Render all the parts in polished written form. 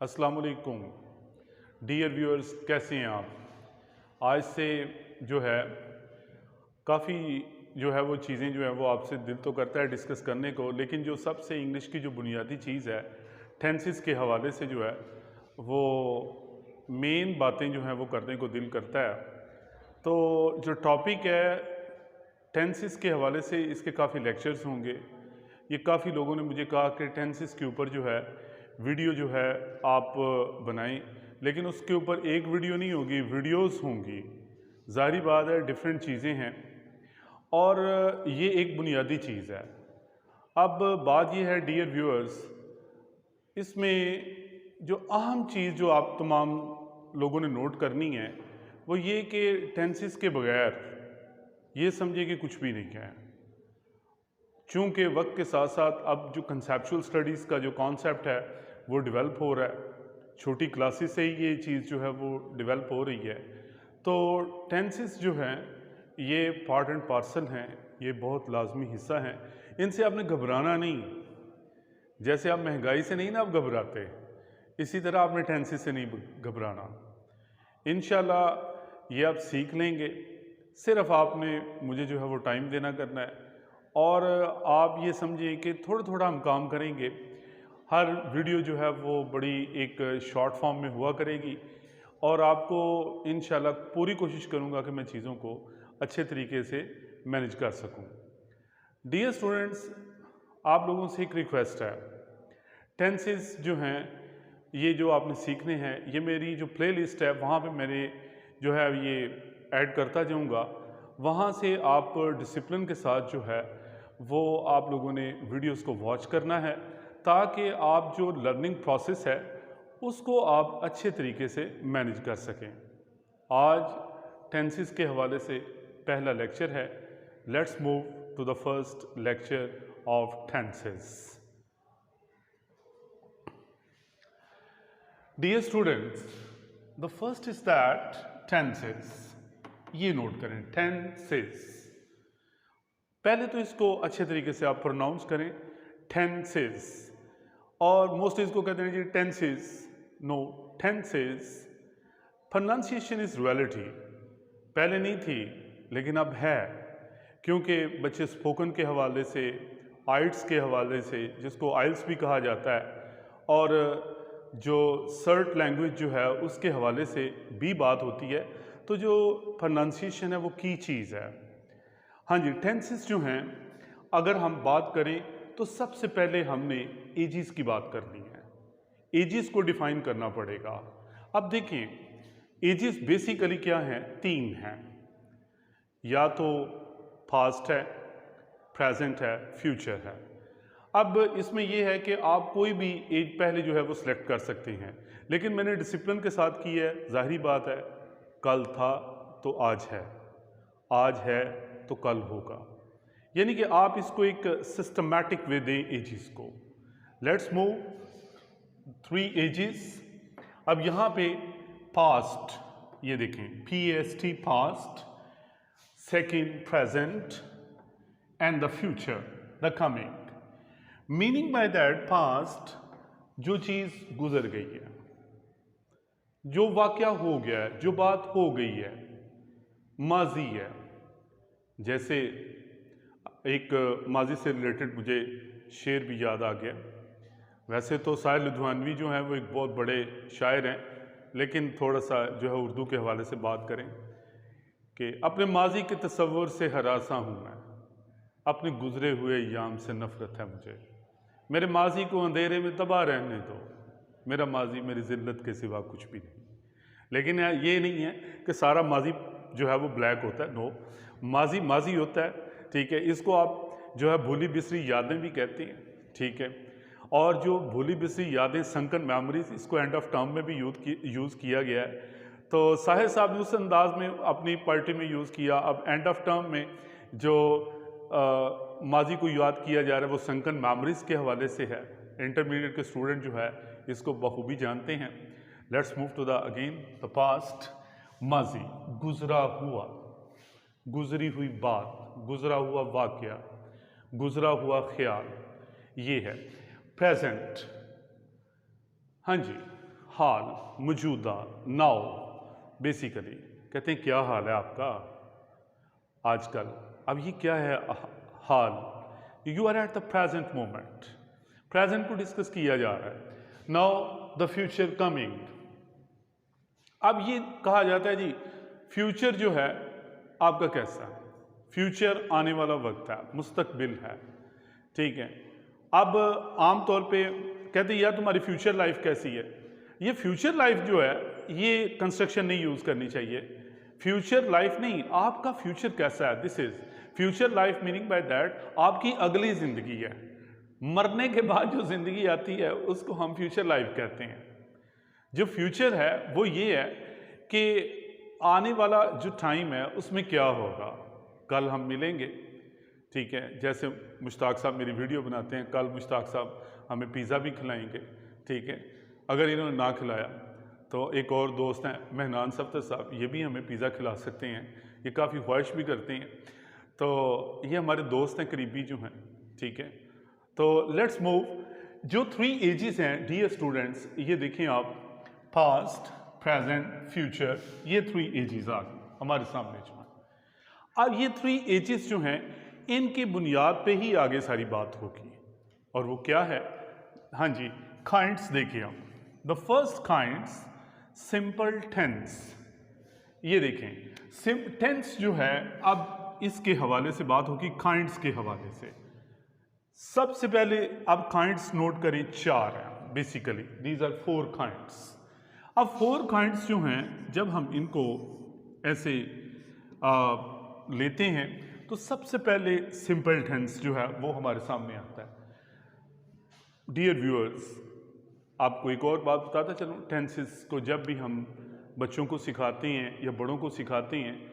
अस्सलाम वालेकुम dear viewers, कैसे हैं आप। आज से जो है काफ़ी जो है वो चीज़ें जो है वो आपसे दिल तो करता है डिस्कस करने को, लेकिन जो सबसे इंग्लिश की जो बुनियादी चीज़ है टेंसेस के हवाले से जो है वो मेन बातें जो हैं वो करने को दिल करता है। तो जो टॉपिक है टेंसेस के हवाले से इसके काफ़ी लेक्चर्स होंगे। ये काफ़ी लोगों ने मुझे कहा कि टेंसेस के ऊपर जो है वीडियो जो है आप बनाएं, लेकिन उसके ऊपर एक वीडियो नहीं होगी, वीडियोस होंगी। ज़ाहिर बात है डिफरेंट चीज़ें हैं और ये एक बुनियादी चीज़ है। अब बात ये है डियर व्यूअर्स, इसमें जो अहम चीज़ जो आप तमाम लोगों ने नोट करनी है वो ये कि टेंसेस के बगैर ये समझिए कि कुछ भी नहीं है। चूँकि वक्त के साथ साथ अब जो कंसेप्चुअल स्टडीज़ का जो कॉन्सेप्ट है वो डेवलप हो रहा है, छोटी क्लासेस से ही ये चीज़ जो है वो डेवलप हो रही है। तो टेंसेस जो हैं ये पार्ट एंड पार्सल हैं, ये बहुत लाजमी हिस्सा हैं। इनसे आपने घबराना नहीं। जैसे आप महंगाई से नहीं ना आप घबराते, इसी तरह आपने टेंसेस से नहीं घबराना। इंशाल्लाह ये आप सीख लेंगे। सिर्फ आपने मुझे जो है वो टाइम देना करना है और आप ये समझें कि थोड़ा थोड़ा हम काम करेंगे। हर वीडियो जो है वो बड़ी एक शॉर्ट फॉर्म में हुआ करेगी और आपको इंशाल्लाह पूरी कोशिश करूँगा कि मैं चीज़ों को अच्छे तरीके से मैनेज कर सकूँ। डियर स्टूडेंट्स, आप लोगों से एक रिक्वेस्ट है, टेंसेस जो हैं ये जो आपने सीखने हैं, ये मेरी जो प्लेलिस्ट है वहाँ पे मेरे जो है ये ऐड करता जाऊँगा। वहाँ से आप डिसिप्लिन के साथ जो है वो आप लोगों ने वीडियोस को वॉच करना है ताकि आप जो लर्निंग प्रोसेस है उसको आप अच्छे तरीके से मैनेज कर सकें। आज टेंसेस के हवाले से पहला लेक्चर है। Let's move to the first lecture of tenses. Dear students, the first is that tenses. ये नोट करें, टेंसेस। पहले तो इसको अच्छे तरीके से आप प्रोनाउंस करें, टेंसेस। और मोस्टली इसको कहते हैं जी tenses, no tenses. Pronunciation is reality. पहले नहीं थी लेकिन अब है, क्योंकि बच्चे स्पोकन के हवाले से, आइट्स के हवाले से, जिसको आइल्स भी कहा जाता है, और जो सर्ट लैंग्वेज जो है उसके हवाले से भी बात होती है। तो जो प्रोनाउंसिएशन है वो की चीज़ है। हाँ जी, टेंसेस जो हैं अगर हम बात करें तो सबसे पहले हमने एजिस की बात करनी है। एजिस को डिफाइन करना पड़ेगा। अब देखिए एजिस बेसिकली क्या है, तीन हैं, या तो पास्ट है, प्रेजेंट है, फ्यूचर है। अब इसमें यह है कि आप कोई भी एज पहले जो है वो सिलेक्ट कर सकते हैं, लेकिन मैंने डिसिप्लिन के साथ की है। जाहिर बात है, कल था तो आज है, आज है तो कल होगा, यानी कि आप इसको एक सिस्टमैटिक वे दें एजिस को। Let's move 3 ages. अब यहाँ पे पास्ट, ये देखें, PAST past, second present and the future, the coming. Meaning by that past, जो चीज़ गुजर गई है, जो वाकया हो गया है, जो बात हो गई है। माजी है, जैसे एक माजी से रिलेटेड मुझे शेर भी याद आ गया। वैसे तो साहिर लुधियानवी जो हैं वो एक बहुत बड़े शायर हैं, लेकिन थोड़ा सा जो है उर्दू के हवाले से बात करें कि अपने माजी के तसव्वुर से हरासा हूँ मैं, अपने गुजरे हुए याम से नफ़रत है मुझे। मेरे माजी को अंधेरे में तबाह रहने दो, मेरा माजी मेरी ज़िल्लत के सिवा कुछ भी नहीं। लेकिन ये नहीं है कि सारा माजी जो है वो ब्लैक होता है, नो, माजी माजी होता है, ठीक है। इसको आप जो है भूली बिसरी यादें भी कहते हैं, ठीक है। और जो भूली बिसरी यादें, संकन मेमोरीज, इसको एंड ऑफ टर्म में भी यूज़ किया गया है। तो साहिर साहब ने उस अंदाज में अपनी पार्टी में यूज़ किया। अब एंड ऑफ टर्म में जो माजी को याद किया जा रहा है वो संकन मेमोरीज के हवाले से है। इंटरमीडिएट के स्टूडेंट जो है इसको बखूबी जानते हैं। Let's move to the again the past. माजी, गुजरा हुआ, गुजरी हुई बात, गुजरा हुआ वाकया, गुजरा हुआ ख्याल, ये है। प्रेजेंट, हाँ जी, हाल, मौजूदा, नाउ। बेसिकली कहते हैं क्या हाल है आपका आजकल। अब ये क्या है हाल? You are at the present moment. Present को डिस्कस किया जा रहा है। Now the future coming. अब ये कहा जाता है जी फ्यूचर जो है आपका कैसा है। फ्यूचर आने वाला वक्त है, मुस्तकबिल है, ठीक है। अब आमतौर पे कहते हैं यार तुम्हारी फ्यूचर लाइफ कैसी है। ये फ्यूचर लाइफ जो है ये कंस्ट्रक्शन नहीं यूज़ करनी चाहिए। फ्यूचर लाइफ नहीं, आपका फ्यूचर कैसा है, this is future life. Meaning by that आपकी अगली ज़िंदगी है। मरने के बाद जो ज़िंदगी आती है उसको हम फ्यूचर लाइफ कहते हैं। जो फ्यूचर है वो ये है कि आने वाला जो टाइम है उसमें क्या होगा। कल हम मिलेंगे, ठीक है। जैसे मुश्ताक साहब मेरी वीडियो बनाते हैं, कल मुश्ताक साहब हमें पिज़्ज़ा भी खिलाएंगे, ठीक है। अगर इन्होंने ना खिलाया तो एक और दोस्त हैं मेहनान सफ्तर साहब, ये भी हमें पिज़्ज़ा खिला सकते हैं। ये काफ़ी ख्वाहिश भी करते हैं। तो ये हमारे दोस्त हैं करीबी जो हैं, ठीक है। तो लेट्स मूव। जो 3 एजेस हैं डियर स्टूडेंट्स, ये देखें आप, पास्ट, प्रेजेंट, फ्यूचर, ये 3 एजेस आ गए हमारे सामने जो हैं। अब ये 3 एजेस जो हैं इनकी बुनियाद पे ही आगे सारी बात होगी। और वो क्या है? हाँ जी, काइंड्स देखिए आप। The first kinds simple tense. ये देखें टेंस जो है, अब इसके हवाले से बात होगी काइंड्स के हवाले से। सबसे पहले अब काइंड्स नोट करें, 4 हैं बेसिकली। These are 4 kinds. अब 4 काइंड्स जो हैं जब हम इनको ऐसे लेते हैं तो सबसे पहले सिंपल टेंस जो है वो हमारे सामने आता है। डियर व्यूअर्स, आपको एक और बात बताता चलूँ, टेंसेस को जब भी हम बच्चों को सिखाते हैं या बड़ों को सिखाते हैं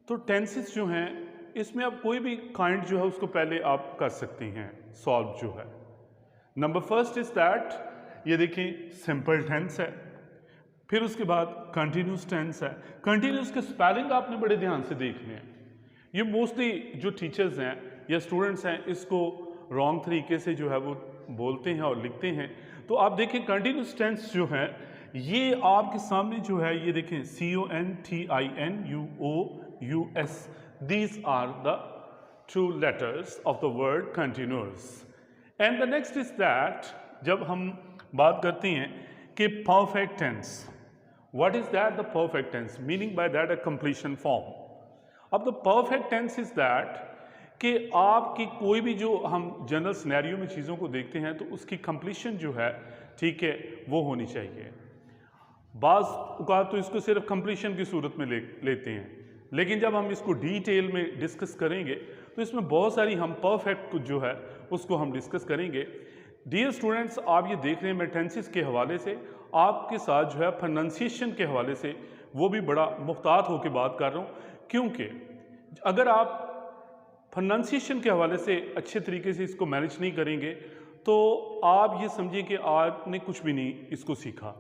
तो टेंसेस जो हैं इसमें आप कोई भी काइंड जो है उसको पहले आप कर सकते हैं सॉल्व जो है। नंबर फर्स्ट इज दैट, ये देखें सिंपल टेंस है। फिर उसके बाद कंटिन्यूस टेंस है। कंटिन्यूस के स्पेलिंग आपने बड़े ध्यान से देखने हैं। ये मोस्टली जो टीचर्स हैं या स्टूडेंट्स हैं इसको रॉन्ग तरीके से जो है वो बोलते हैं और लिखते हैं। तो आप देखें कंटिन्यूस टेंस जो है ये आपके सामने जो है, ये देखें CONTINUOUS, these are the 2 letters of the word continuous. And the next is that, जब हम बात करते हैं कि perfect tense, what is that? The perfect tense, meaning by that a completion form. अब the perfect tense is that कि आपकी कोई भी जो हम जनरल सिनेरियो में चीज़ों को देखते हैं तो उसकी कंप्लीशन जो है, ठीक है, वो होनी चाहिए। बाज़ औक़ात तो इसको सिर्फ कंप्लीशन की सूरत में लेते हैं, लेकिन जब हम इसको डिटेल में डिस्कस करेंगे तो इसमें बहुत सारी हम परफेक्ट जो है उसको हम डिस्कस करेंगे। डियर स्टूडेंट्स, आप ये देख रहे हैं मैं टेंसेस के हवाले से आपके साथ जो है प्रोनाउंसिएशन के हवाले से वो भी बड़ा मुख्तात होकर बात कर रहा हूँ, क्योंकि अगर आप प्रोनाउंसिएशन के हवाले से अच्छे तरीके से इसको मैनेज नहीं करेंगे तो आप ये समझिए कि आपने कुछ भी नहीं इसको सीखा।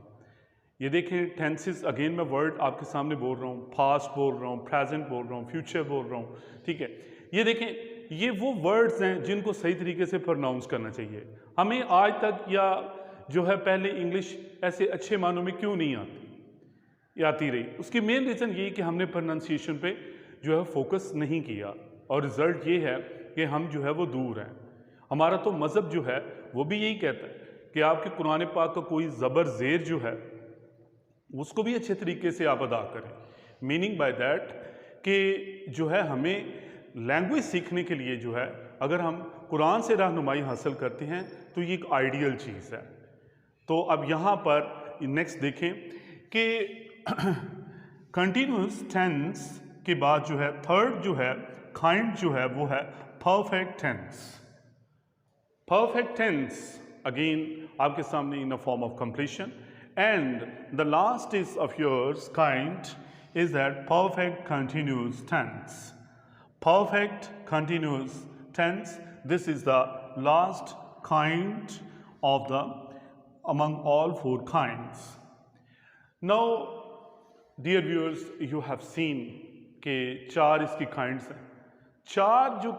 ये देखें टेंसेस, अगेन मैं वर्ड आपके सामने बोल रहा हूँ, पास्ट बोल रहा हूँ, प्रेजेंट बोल रहा हूँ, फ्यूचर बोल रहा हूँ, ठीक है। ये देखें ये वो वर्ड्स हैं जिनको सही तरीके से प्रोनाउंस करना चाहिए। हमें आज तक या जो है पहले इंग्लिश ऐसे अच्छे मानों में क्यों नहीं आती रही? उसकी मेन रीज़न ये कि हमने प्रोनाउंसिएशन पे जो है फोकस नहीं किया और रिज़ल्ट ये है कि हम जो है वो दूर हैं। हमारा तो मज़हब जो है वो भी यही कहता है कि आपके कुरान पाक का कोई ज़बर ज़ेर जो है उसको भी अच्छे तरीके से आप अदा करें। मीनिंग बाय दैट कि जो है हमें लैंग्वेज सीखने के लिए जो है अगर हम कुरान से रहनुमाई हासिल करते हैं तो ये एक आइडियल चीज़ है। तो अब यहाँ पर नेक्स्ट देखें कि कंटिन्यूस टेंस के बाद जो है थर्ड जो है काइंड जो है वो है perfect tense. Perfect tense again आपके सामने in a form of completion, and the last is of yours kind is that perfect continuous tense. Perfect continuous tense, this is the last kind of the among all 4 kinds. Now dear viewers, you have seen कि 4 इसकी kinds हैं। 4 जो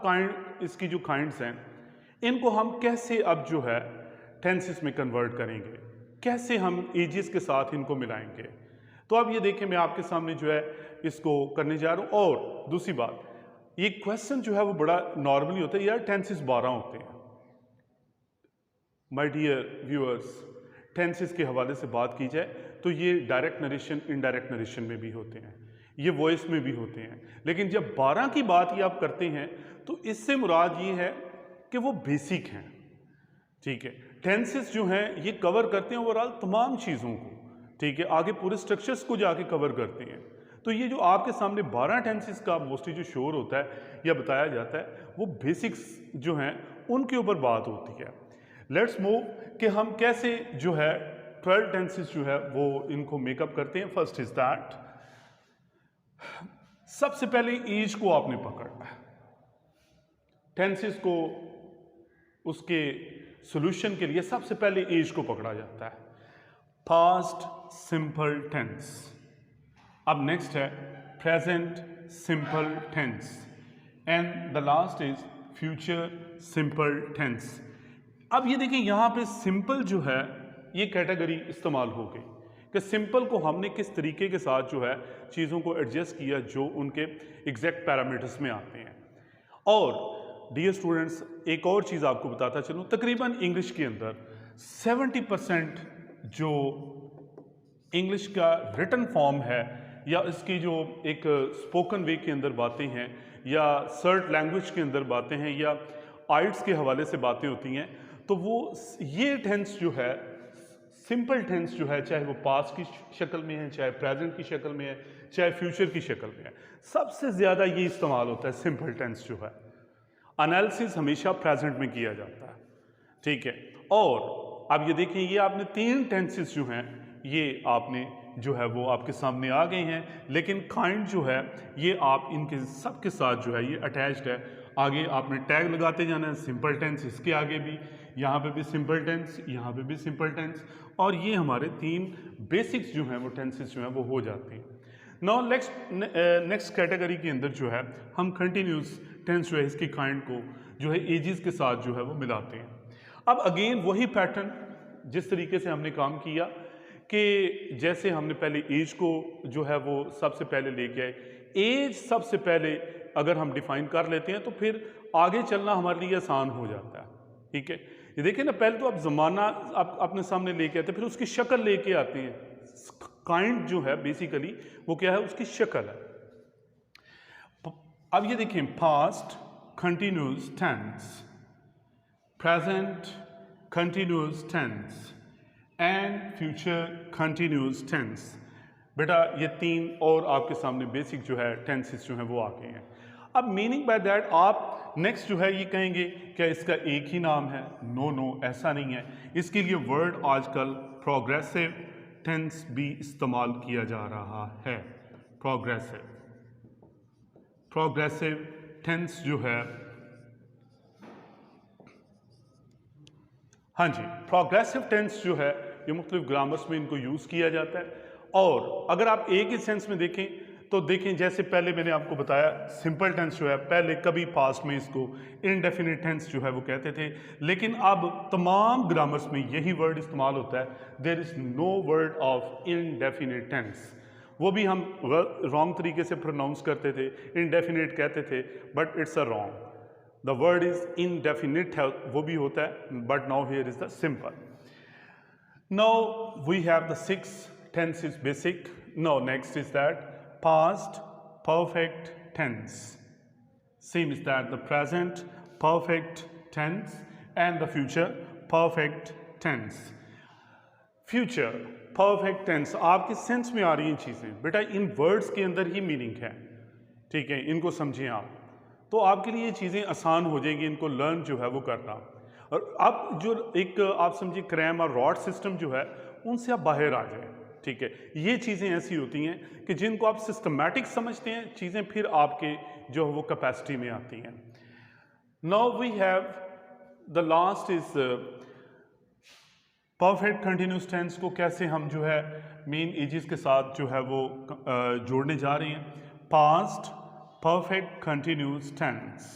इसकी जो kinds हैं इनको हम कैसे अब जो है टेंसेस में कन्वर्ट करेंगे, कैसे हम एजेस के साथ इनको मिलाएंगे। तो अब ये देखें, मैं आपके सामने जो है इसको करने जा रहा हूँ। और दूसरी बात, ये क्वेश्चन जो है वो बड़ा नॉर्मली होता है, यार टेंसेस 12 होते हैं। माय डियर व्यूअर्स, टेंसेस के हवाले से बात की जाए तो ये डायरेक्ट नरेशन, इनडायरेक्ट नरेशन में भी होते हैं, ये वॉइस में भी होते हैं। लेकिन जब 12 की बात ही आप करते हैं तो इससे मुराद ये है कि वो बेसिक हैं, ठीक है। टेंसेस जो हैं ये कवर करते हैं ओवरऑल तमाम चीज़ों को, ठीक है, आगे पूरे स्ट्रक्चर्स को जाके कवर करते हैं। तो ये जो आपके सामने 12 टेंसेस का मोस्टली जो शोर होता है या बताया जाता है, वो बेसिक्स जो हैं उनके ऊपर बात होती है। लेट्स मूव कि हम कैसे जो है 12 टेंसेस जो है वो इनको मेकअप करते हैं। फर्स्ट इज दैट, सबसे पहले एज को आपने पकड़ना है। टेंसेस को उसके सॉल्यूशन के लिए सबसे पहले एज को पकड़ा जाता है। पास्ट सिंपल टेंस, अब नेक्स्ट है present simple tense, and the last is future simple tense. अब ये देखिए, यहां पे सिंपल जो है ये कैटेगरी इस्तेमाल हो गई कि सिंपल को हमने किस तरीके के साथ जो है चीज़ों को एडजस्ट किया जो उनके एग्जैक्ट पैरामीटर्स में आते हैं। और डियर स्टूडेंट्स, एक और चीज़ आपको बताता चलूँ, तकरीबन इंग्लिश के अंदर 70% जो इंग्लिश का रिटन फॉर्म है या इसकी जो एक स्पोकन वे के अंदर बातें हैं या सर्ट लैंग्वेज के अंदर बातें हैं या आइट्स के हवाले से बातें होती हैं, तो वो ये टेंस जो है, सिंपल टेंस जो है, चाहे वो पास्ट की शक्ल में है, चाहे प्रेजेंट की शक्ल में है, चाहे फ्यूचर की शक्ल में है, सबसे ज़्यादा ये इस्तेमाल होता है सिंपल टेंस जो है। एनालिसिस हमेशा प्रेजेंट में किया जाता है, ठीक है। और अब ये देखिए, ये आपने 3 टेंसेस जो हैं ये आपने जो है वो आपके सामने आ गए हैं, लेकिन काइंड जो है ये आप इनके सब के साथ जो है ये अटैच्ड है। आगे आपने टैग लगाते जाना है, सिंपल टेंस इसके आगे भी, यहाँ पे भी सिंपल टेंस, यहाँ पे भी सिंपल टेंस, और ये हमारे 3 बेसिक्स जो हैं वो टेंसेस जो हैं वो हो जाते हैं। नाउ नेक्स्ट कैटेगरी के अंदर जो है हम कंटिन्यूस टेंस जो है इसकी काइंड को जो है एजेस के साथ जो है वो मिलाते हैं। अब अगेन वही पैटर्न जिस तरीके से हमने काम किया कि जैसे हमने पहले एज को जो है वो सबसे पहले लेके आए, एज सबसे पहले अगर हम डिफाइन कर लेते हैं तो फिर आगे चलना हमारे लिए आसान हो जाता है, ठीक है। ये देखिए ना, पहले तो आप ज़माना आप अपने सामने लेके आते हैं, फिर उसकी शक्ल लेके आते हैं। काइंड जो है बेसिकली वो क्या है, उसकी शक्ल है। अब ये देखिए, past continuous tense, present continuous tense and future continuous tense. बेटा ये 3 और आपके सामने बेसिक जो है टेंसेस जो है वो आ गए हैं। अब मीनिंग बाय दैट आप नेक्स्ट जो है ये कहेंगे क्या इसका एक ही नाम है? नो, ऐसा नहीं है। इसके लिए वर्ड आजकल प्रोग्रेसिव टेंस भी इस्तेमाल किया जा रहा है। प्रोग्रेसिव टेंस जो है, हाँ जी, प्रोग्रेसिव टेंस जो है ये मुख्तलिफ ग्रामर्स में इनको यूज़ किया जाता है। और अगर आप एक ही सेंस में देखें तो देखें, जैसे पहले मैंने आपको बताया सिंपल टेंस जो है पहले कभी पास्ट में इसको इनडेफिनिट टेंस जो है वो कहते थे, लेकिन अब तमाम ग्रामर्स में यही वर्ड इस्तेमाल होता है। There is no word of indefinite tense. वो भी हम रॉन्ग तरीके से प्रोनाउंस करते थे, इनडेफिनिट कहते थे, but it's a wrong. The word is indefinite है, वो भी होता है, but now here is the simple. Now we have the 6 tenses basic. Now next is that past perfect tense. Same is that the present perfect tense and the future perfect tense. Future perfect tense आपके sense में आ रही हैं चीज़ें, बेटा इन words के अंदर ही meaning है, ठीक है, इनको समझें आप, तो आपके लिए ये चीज़ें आसान हो जाएंगी इनको लर्न जो है वो करना। और अब जो एक आप समझिए क्रैम और रॉड सिस्टम जो है उनसे आप बाहर आ जाए, ठीक है। ये चीज़ें ऐसी होती हैं कि जिनको आप सिस्टमैटिक समझते हैं, चीज़ें फिर आपके जो है वो कैपेसिटी में आती हैं। Now we have the last is perfect continuous tense को कैसे हम जो है मेन एजेस के साथ जो है वो जोड़ने जा रहे हैं। Past perfect continuous tense,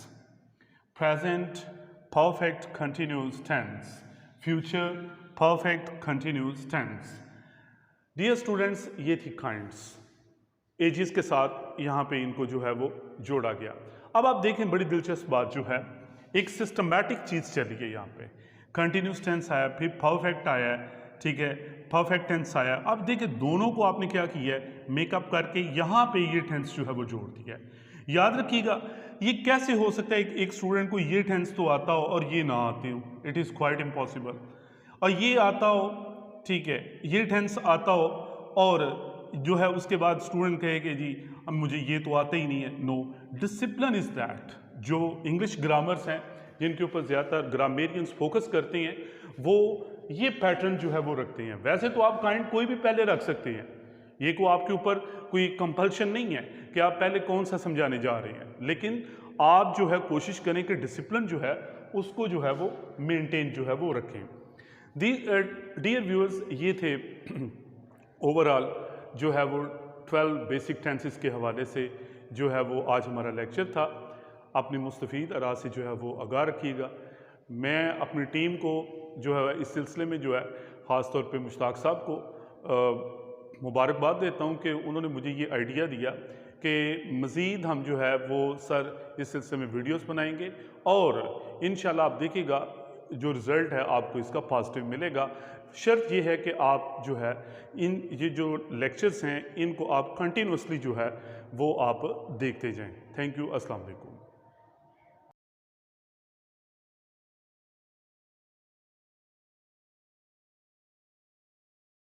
present perfect continuous tense, future perfect continuous tense. Dear students, ये थी काइंड्स, एजेस के साथ यहाँ पे इनको जो है वो जोड़ा गया। अब आप देखें बड़ी दिलचस्प बात जो है, एक सिस्टमैटिक चीज़ चली है यहाँ पे। कंटिन्यूस टेंस आया, फिर परफेक्ट आया, ठीक है, परफेक्ट टेंस आया। अब देखिए दोनों को आपने क्या किया है, मेकअप करके यहाँ पे ये टेंस जो है वो जोड़ दिया है। याद रखिएगा, ये कैसे हो सकता है एक स्टूडेंट को ये टेंस तो आता हो और ये ना आती हो, इट इज़ क्वाइट इम्पॉसिबल। और ये आता हो, ठीक है, ये टेंस आता हो और जो है उसके बाद स्टूडेंट कहे कि जी अब मुझे ये तो आता ही नहीं है। No, discipline is that. जो इंग्लिश ग्रामर्स हैं, जिनके ऊपर ज़्यादातर ग्रामेरियंस फोकस करते हैं, वो ये पैटर्न जो है वो रखते हैं। वैसे तो आप काइंड कोई भी पहले रख सकते हैं, ये को आपके ऊपर कोई कंपल्शन नहीं है कि आप पहले कौन सा समझाने जा रहे हैं, लेकिन आप जो है कोशिश करें कि डिसिप्लिन जो है उसको जो है वो मेंटेन जो है वो रखें। डियर व्यूअर्स, ये थे ओवरऑल जो है वो 12 बेसिक टेंसेस के हवाले से जो है वो आज हमारा लेक्चर था। अपनी मुस्तफ़ीद आराज़ से जो है वो आगाह रखिएगा। मैं अपनी टीम को जो है इस सिलसिले में जो है ख़ास तौर पे मुश्ताक साहब को मुबारकबाद देता हूँ कि उन्होंने मुझे ये आइडिया दिया कि मज़ीद हम जो है वो सर इस सिलसिले में वीडियोस बनाएंगे और इंशाल्लाह आप देखिएगा जो रिज़ल्ट है आपको इसका पॉजिटिव मिलेगा। शर्त ये है कि आप जो है ये जो लेक्चर्स हैं इनको आप कंटिन्यूसली जो है वो आप देखते जाएं। थैंक यू, अस्सलाम वालेकुम।